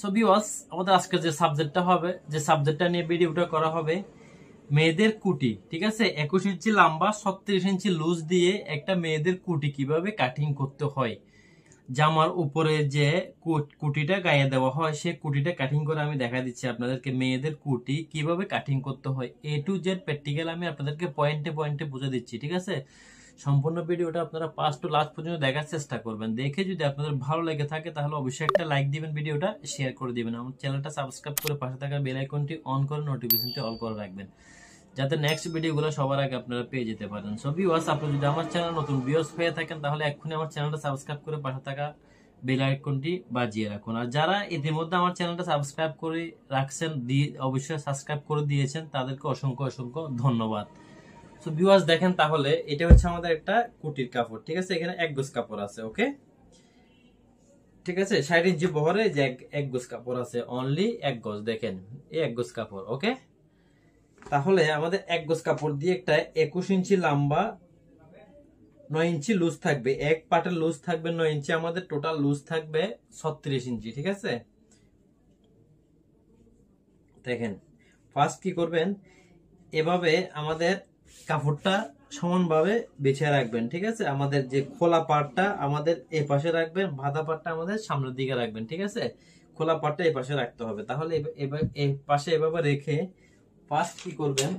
So viewers, আমাদের আজকে যে সাবজেক্টটা নিয়ে ভিডিওটা করা হবে মেয়েদের কুটি। ঠিক আছে, 21 ইঞ্চি লম্বা 36 ইঞ্চি লুজ দিয়ে একটা মেয়েদের কুটি কিভাবে কাটিং করতে হয়, জামার উপরে যে কুটিটা গায়ে দেওয়া হয় সেই কুটিটা কাটিং করে আমি দেখা দিচ্ছি আপনাদেরকে। মেয়েদের কুটি কিভাবে কাটিং করতে হয় A to Z প্র্যাকটিক্যাল আমি আপনাদেরকে পয়েন্টে পয়েন্টে বুঝে দিচ্ছি। ঠিক আছে, সম্পূর্ণ ভিডিওটা আপনারা ফার্স্ট টু লাস্ট পর্যন্ত দেখার চেষ্টা করবেন। দেখে যদি আপনাদের ভালো লেগে থাকে তাহলে অবশ্যই একটা লাইক দিবেন, ভিডিওটা শেয়ার করে দিবেন, আমার চ্যানেলটা সাবস্ক্রাইব করে পাশে থাকা বেল আইকনটি অন করে নোটিফিকেশনটি অল করে রাখবেন, যাতে নেক্সট ভিডিওগুলো সবার আগে আপনারা পেয়ে যেতে পারেন। সো ভিউয়ার্স, আপনি যদি আমার চ্যানেল নতুন ভিউয়ার্স হয়ে থাকেন তাহলে এক্ষুনি আমার চ্যানেলটা সাবস্ক্রাইব করে পাশে থাকা বেল আইকনটি বাজিয়ে রাখুন। আর যারা ইতিমধ্যে আমার চ্যানেলটা সাবস্ক্রাইব করে রাখছেন, অবশ্যই সাবস্ক্রাইব করে দিয়েছেন, তাদেরকে অসংখ্য অসংখ্য ধন্যবাদ। সো ভিউয়ার্স দেখেন, তাহলে এটা হচ্ছে আমাদের একটা কুটির কাপড়। ঠিক আছে, এখানে এক গজ কাপড় আছে। ওকে, ঠিক আছে, 60 ইঞ্চি বহরে যে এক গজ কাপড় আছে, অনলি এক গজ। দেখেন এই এক গজ কাপড়। ওকে, তাহলে আমাদের এক গজ কাপড় দিয়ে একটা 21 ইঞ্চি লম্বা 9 ইঞ্চি লুজ থাকবে, এক পাটের লুজ থাকবে 9 ইঞ্চি, আমাদের টোটাল লুজ থাকবে 36 ইঞ্চি। ঠিক আছে, দেখেন ফার্স্ট কি করবেন, এভাবে আমাদের কাপড়টা সমানভাবে বিছিয়ে রাখবেন। ঠিক আছে, আমাদের যে খোলা পাটটা আমাদের এই পাশে রাখবেন, বাঁধা পাটটা আমাদের সামনের দিকে রাখবেন। ঠিক আছে, খোলা পাটটা এই পাশে রাখতে হবে। তাহলে এই পাশে এভাবে রেখে ফার্স্ট কি করবেন,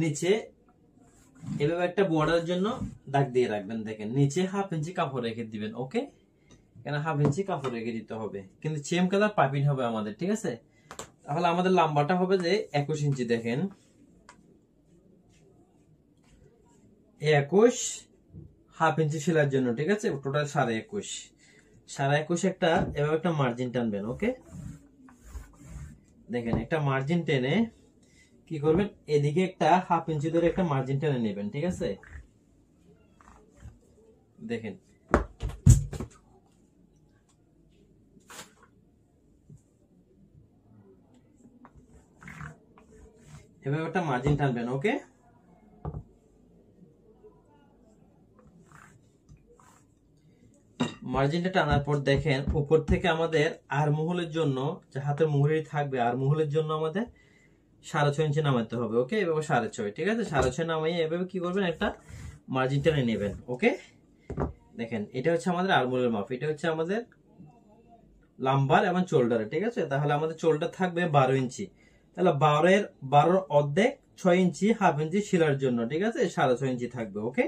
নিচে এভাবে একটা বর্ডারের জন্য দাগ দিয়ে রাখবেন। দেখেন নিচে 1/2 ইঞ্চি কাপড় রেখে দিবেন। ওকে, কেন 1/2 ইঞ্চি কাপড় রেখে দিতে হবে, কিন্তু সেম কালার পাইপিং হবে আমাদের। ঠিক আছে, তাহলে আমাদের লম্বাটা হবে যে 21 ইঞ্চি। দেখেন 21, 1/2 ইঞ্চি সেলাইয়ের জন্য। ঠিক আছে, টোটাল 21.5 একটা এভাবে একটা মার্জিন টানবেন। ওকে, দেখেন একটা মার্জিন টেনে কি করবেন, এদিকে একটা 1/2 ইঞ্চি ধরে একটা মার্জিন টেনে নেবেন। ঠিক আছে, দেখেন এভাবে একটা মার্জিন টানবেন। ওকে, মার্জিনটা টানার পর দেখেন উপর থেকে আমাদের আরমহলের জন্য যে হাতের মুহুরি থাকবে, আরমহলের জন্য আমাদের 6.5 ইঞ্চি নামাতে হবে। ওকে, এভাবে 6.5। ঠিক আছে, 6.5 নামাই এভাবে কি করবেন, একটা মার্জিন টেনে নেবেন। ওকে, দেখেন এটা হচ্ছে আমাদের আরমহলের মাপ, এটা হচ্ছে আমাদের লাম্বার এবং শোল্ডারে। ঠিক আছে, তাহলে আমাদের শোল্ডার থাকবে 12 ইঞ্চি, তাহলে 12 অর্ধেক 6 ইঞ্চি 1/2 ইঞ্চি সেলার জন্য। ঠিক আছে, 6.5 ইঞ্চি থাকবে। ওকে,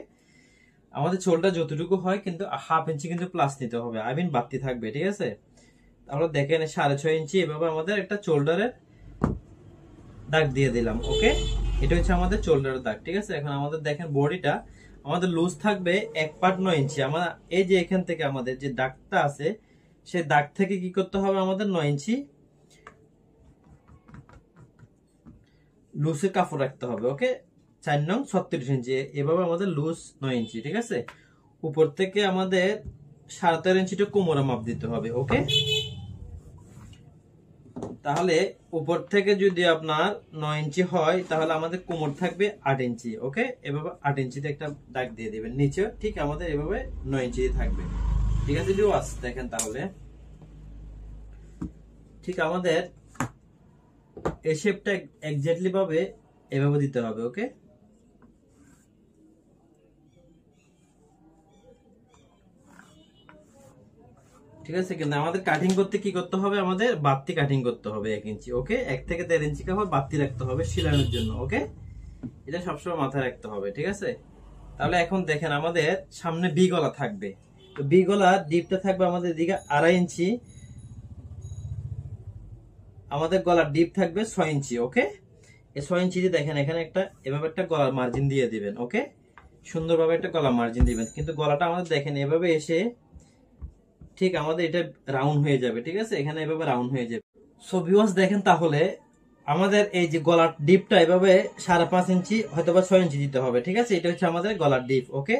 আমাদের শোল্ডার যতটুকু হয় কিন্তু 1/2 ইঞ্চি কিন্তু প্লাস নিতে হবে, আই মিন বাড়তি থাকবে। ঠিক আছে, তাহলে দেখেন 6.5 ইঞ্চি এভাবে আমাদের একটা শোল্ডারের দাগ দিয়ে দিলাম। ওকে, এটা হচ্ছে আমাদের শোল্ডারের দাগ। ঠিক আছে, এখন আমাদের দেখেন বডিটা আমাদের লুজ থাকবে 1 পাট 9 ইঞ্চি। আমরা এই যে এখান থেকে আমাদের যে দাগটা আছে সেই দাগ থেকে কি করতে হবে, আমাদের 9 ইঞ্চি লুজের কাপড় রাখতে হবে। ওকে, 4 নং 36 ইঞ্চি এভাবে আমাদের লুজ 9 ইঞ্চি। ঠিক আছে, উপর থেকে আমাদের 13.5 ইঞ্চিটা কোমরে মাপ দিতে হবে। ওকে, তাহলে উপর থেকে যদি আপনার 9 ইঞ্চি হয় তাহলে আমাদের কোমর থাকবে 8 ইঞ্চি। ওকে, এভাবে 8 ইঞ্চিতে একটা দাগ দিয়ে দিবেন, নিচে ঠিক আমাদের এভাবে 9 ইঞ্চি থাকবে। ঠিক আছে ভিউয়ার্স, দেখেন তাহলে ঠিক আমাদের এই শেপটা এক্স্যাক্টলি ভাবে এভাবে দিতে হবে। ওকে, ঠিক আছে, কিন্তু আমাদের কাটিং করতে কি করতে হবে, আমাদের বাড়তি কাটিং করতে হবে 1 ইঞ্চি। ওকে, 1 থেকে 1.5 ইঞ্চি কাপড় বাড়তি রাখতে হবে সেলানোর জন্য। ওকে, এটা সবসময় মাথায় রাখতে হবে। ঠিক আছে, তাহলে এখন দেখেন আমাদের সামনে বি গলা থাকবে, তো বি গলা ডিপটা থাকবে আমাদের দিকে 2.5 ইঞ্চি, আমাদের গলার ডিপ থাকবে 6 ইঞ্চি। ওকে, এই 6 ইঞ্চি দেখেন এখানে একটা এভাবে একটা গলার মার্জিন দিয়ে দিবেন। ওকে, সুন্দরভাবে একটা গলা মার্জিন দিবেন, কিন্তু গলাটা আমাদের দেখেন এভাবে এসে ঠিক আমাদের এটা রাউন্ড হয়ে যাবে। ঠিক আছে, এখানে এভাবে রাউন্ড হয়ে যাবে। সো ভিউয়ার্স দেখেন, তাহলে আমাদের এই যে গলার ডিপটা এভাবে 5.5 ইঞ্চি হয়তোবা 6 ইঞ্চি দিতে হবে। ঠিক আছে, এটা হচ্ছে আমাদের গলার ডিপ। ওকে,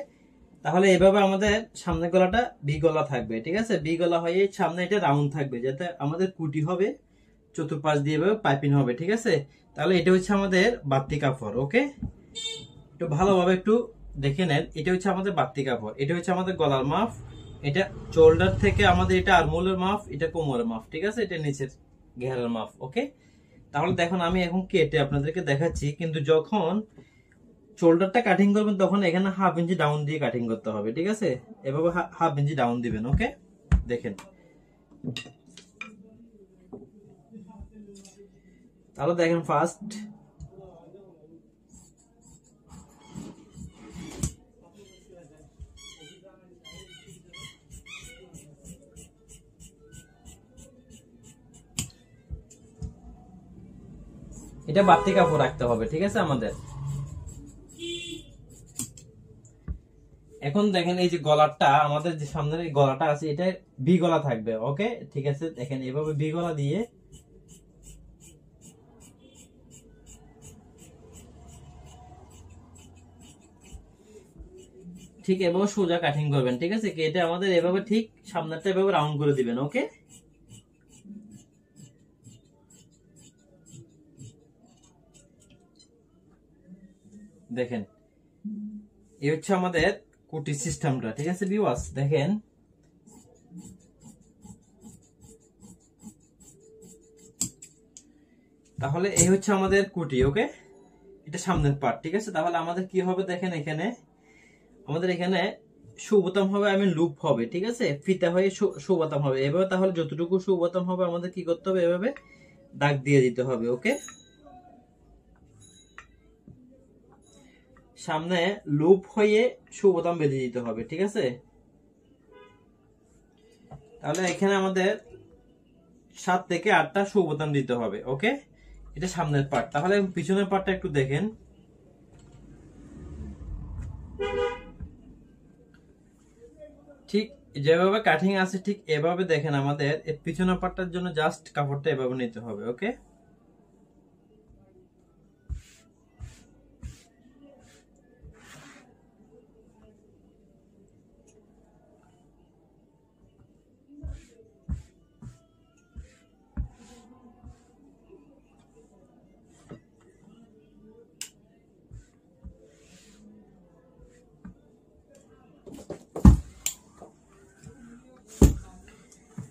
তাহলে এভাবে আমাদের সামনে গলাটা বি গলা থাকবে। ঠিক আছে, বি গলা হয়ে সামনে এটা রাউন্ড থাকবে, যাতে আমাদের কুটি হবে, চতুর্পাশ দিয়ে এভাবে পাইপিং হবে। ঠিক আছে, তাহলে এটা হচ্ছে আমাদের বাড়তি কাপড়। ওকে, একটু ভালোভাবে একটু দেখে নেন, এটা হচ্ছে আমাদের বাড়তি কাপড়, এটা হচ্ছে আমাদের গলার মাপ, এটা শোল্ডার থেকে আমাদের এটা আর্মহোলের মাপ, এটা কোমরের মাপ, ঠিক আছে, এটা নিচের ঘেরের মাপ। ওকে, তাহলে দেখুন আমি এখন কেটে আপনাদেরকে দেখাচ্ছি, কিন্তু যখন শোল্ডারটা কাটিং করবেন তখন এখানে 1/2 ইঞ্চি ডাউন দিয়ে কাটিং করতে হবে, ঠিক আছে, এভাবে 1/2 ইঞ্চি ডাউন দিবেন। ওকে, দেখেন, তাহলে দেখেন ফার্স্ট এটা বাড়তি কাপড় রাখতে হবে, ঠিক আছে আমাদের। এখন দেখেন এই যে গলাটা, আমাদের যে সামনের এই গলাটা আছে এটা ভি গলা থাকবে। ওকে, ঠিক আছে, দেখেন এভাবে ভি গলা দিয়ে ঠিক এভাবে সোজা কাটিং করবেন, ঠিক আছে, এটা আমাদের এভাবে ঠিক সামনেরটা এভাবে রাউন্ড করে দিবেন। ওকে, দেখেন এই হচ্ছে আমাদের কুটি সিস্টেমটা, ঠিক আছে ভিউয়ার্স। দেখেন তাহলে এই হচ্ছে আমাদের কুটি। ওকে, এটা সামনের পার্ট, ঠিক আছে। তাহলে আমাদের কি হবে দেখেন, এখানে আমাদের এখানে সুবোতাম হবে, লুপ হবে, ঠিক আছে, ফিতা হয়ে সুবোতাম হবে এভাবে। তাহলে যতটুকু সুবোতাম হবে আমাদের কি করতে হবে, এভাবে দাগ দিয়ে দিতে হবে। ওকে, সামনে লুপ হয়ে সুবোতাম বেঁধে দিতে হবে, ঠিক আছে। তাহলে এখানে আমাদের 7 থেকে 8টা সুবোতাম দিতে হবে। ওকে, এটা সামনের পার্ট। তাহলে পিছনের পার্টটা একটু দেখেন, ঠিক যেভাবে কাটিং আছে ঠিক এভাবে দেখেন আমাদের পিছনের পার্টটার জন্য জাস্ট কাপড়টা এভাবে নিতে হবে। ওকে,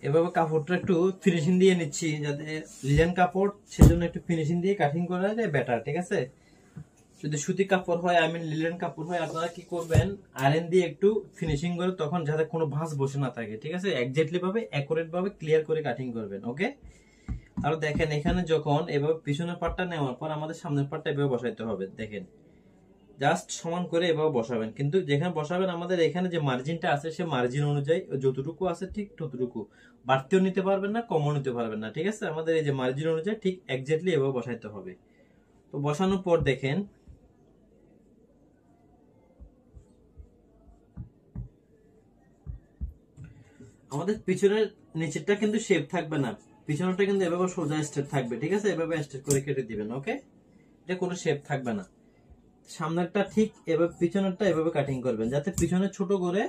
এভাবে কাপড়টা একটু ফিনিশিং দিয়ে নিচ্ছি, যাতে লিনেন কাপড় সেজন্য একটু ফিনিশিং দিয়ে কাটিং করা যায় বেটার, ঠিক আছে। যদি সুতি কাপড় হয় লিনেন কাপড় হয়, আপনারা কি করবেন, আয়রন দিয়ে একটু ফিনিশিং করে তখন যাতে কোনো ভাঁজ বসে না থাকে, ঠিক আছে, এক্স্যাক্টলি ভাবে অ্যাকুরেট ভাবে ক্লিয়ার করে কাটিং করবেন। ওকে, আর দেখেন এখানে যখন এভাবে পিছনের পাটটা নেওয়ার পর আমাদের সামনের পাটটা এভাবে বসাইতে হবে। দেখেন জাস্ট সমান করে এভাবে বসাবেন, কিন্তু যেখানে বসাবেন আমাদের এখানে যে মার্জিনটা আছে সে মার্জিন অনুযায়ী যতটুকু আছে ঠিক ততটুকু, বাড়তিও নিতে পারবেন না কমও নিতে পারবেন না, ঠিক আছে। আমাদের এই যে মার্জিন অনুযায়ী ঠিক এক্স্যাক্টলি এভাবে বসাইতে হবে। তো বসানোর পর দেখেন আমাদের পিছনের নিচেরটা কিন্তু শেপ থাকবে না, পিছনেরটা কিন্তু এভাবে সোজা স্ট্রেট থাকবে, ঠিক আছে, এভাবে স্ট্রেট করে কেটে দিবেন। ওকে, এটা কোনো শেপ থাকবে না। সামনেরটা ঠিক এভাবে, পিছনেরটা এভাবে কাটিং করবেন যাতে পিছনে ছোট করে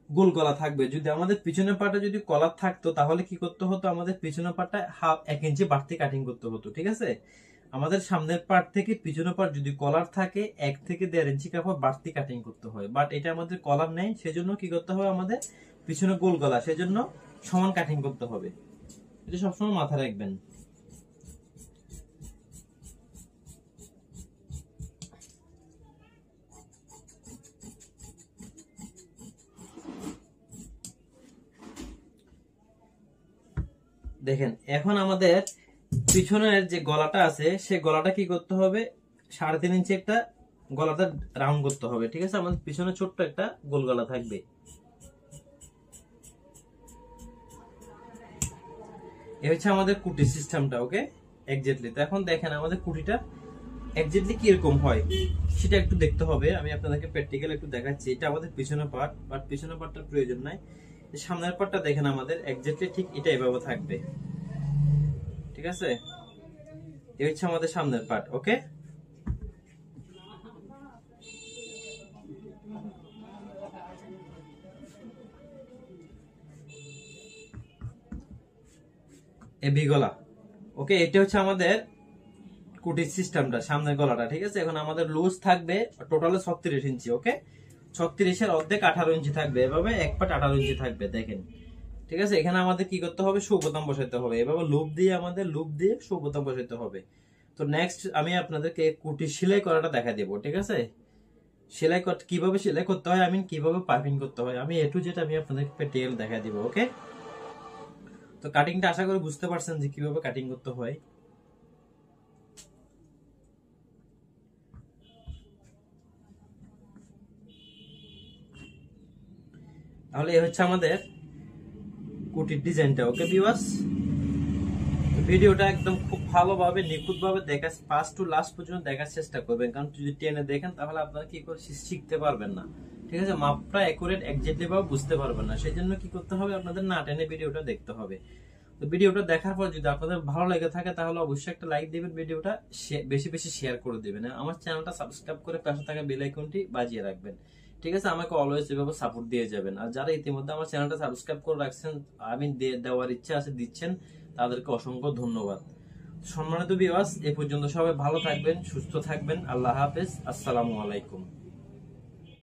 গোল গলা থাকবে। যদি আমাদের পিছনের পাটে যদি কলার থাকতো তাহলে কি করতে হতো, আমাদের পিছনের পাটটা 1 ইঞ্চি বাড়তি কাটিং করতে হতো, ঠিক আছে। আমাদের সামনের পাট থেকে পিছনের পাট যদি কলার থাকে 1 থেকে 1.5 ইঞ্চি কাপড় বাড়তি কাটিং করতে হয়, বাট এটা আমাদের কলার নেই, সেজন্য কি করতে হবে, আমাদের পিছনে গোল গলা, সেজন্য সমান কাটিং করতে হবে। এটা সবসময় মাথায় রাখবেন। দেখেন এখন আমাদের পিছনের যে গলাটা আছে সে গলাটা কি করতে হবে, 3.5 ইঞ্চি একটা গলাটা রাউন্ড করতে হবে, ঠিক আছে। আমাদের পিছনে ছোট্ট একটা গোল গলা থাকবে। এই হচ্ছে আমাদের কুটি সিস্টেমটা। ওকে, এক্স্যাক্টলি। তো এখন দেখেন আমাদের কুটিটা এক্স্যাক্টলি কিরকম হয় সেটা একটু দেখতে হবে। আমি আপনাদেরকে প্র্যাকটিক্যাল একটু দেখাচ্ছি। এটা আমাদের পিছনের পার্ট, বাট পিছনের পার্টটার প্রয়োজন নাই। সামনের পার্টটা দেখেন আমাদের এক্স্যাক্টলি ঠিক এটা এভাবে থাকবে, ঠিক আছে। এই হচ্ছে আমাদের সামনের পার্ট। ওকে, এবি গলা। ওকে, এটা হচ্ছে আমাদের কুটির সিস্টেমটা, সামনের গলাটা, ঠিক আছে। এখন আমাদের লুজ থাকবে টোটালে 36 ইঞ্চি। ওকে, 36-এর অর্ধেক 18 ইঞ্চি থাকবে, এভাবে এক পাট 18 ইঞ্চি থাকবে দেখেন। ঠিক আছে, এখানে আমাদের কি করতে হবে, শো বোতাম বসাতে হবে, এভাবে লুপ দিয়ে আমাদের লুপ দিয়ে শো বোতাম বসাতে হবে। তো নেক্সট আমি আপনাদেরকে কুটি সেলাই করাটা দেখা দেবো। ঠিক আছে, সেলাই কিভাবে সেলাই করতে হয়, আমি কিভাবে পাইপিং করতে হয়, আমি এ টু জেড আমি আপনাদেরকে টেল দেখা দিব। ওকে, তো কাটিংটা আশা করি বুঝতে পারছেন যে কিভাবে কাটিং করতে হয়। তাহলে এই হচ্ছে আমাদের কুটির ডিজাইনটা। ওকে ভিউয়ার্স, ভিডিওটা একদম খুব ভালোভাবে নিখুঁতভাবে দেখা, ফার্স্ট টু লাস্ট পর্যন্ত দেখার চেষ্টা করবেন, কারণ যদি টেনে দেখেন তাহলে আপনারা কি করে শিখতে পারবেন না। ঠিক আছে, মাপটা একুরেট এক্স্যাক্টলি ভাবে বুঝতে পারবেন না, সেই জন্য কি করতে হবে, আপনাদের না টেনে ভিডিওটা দেখতে হবে। তো ভিডিওটা দেখার পর যদি আপনাদের ভালো লেগে থাকে তাহলে অবশ্যই একটা লাইক দিবেন, ভিডিওটা বেশি বেশি শেয়ার করে দিবেন, আমার চ্যানেলটা সাবস্ক্রাইব করে পাশে থাকা বেল আইকনটি বাজিয়ে রাখবেন। ঠিক আছে, আমাকে অলওয়েজ এভাবে সাপোর্ট দিয়ে যাবেন। আর যারা ইতিমধ্যে আমার চ্যানেলটা সাবস্ক্রাইব করে রাখছেন, আমি দেওয়ার ইচ্ছা আছে দিচ্ছেন, তাদেরকে অসংখ্য ধন্যবাদ। সম্মানিত ভিউয়ার্স, এ পর্যন্ত সবাই ভালো থাকবেন, সুস্থ থাকবেন। আল্লাহ হাফেজ, আসসালামু আলাইকুম।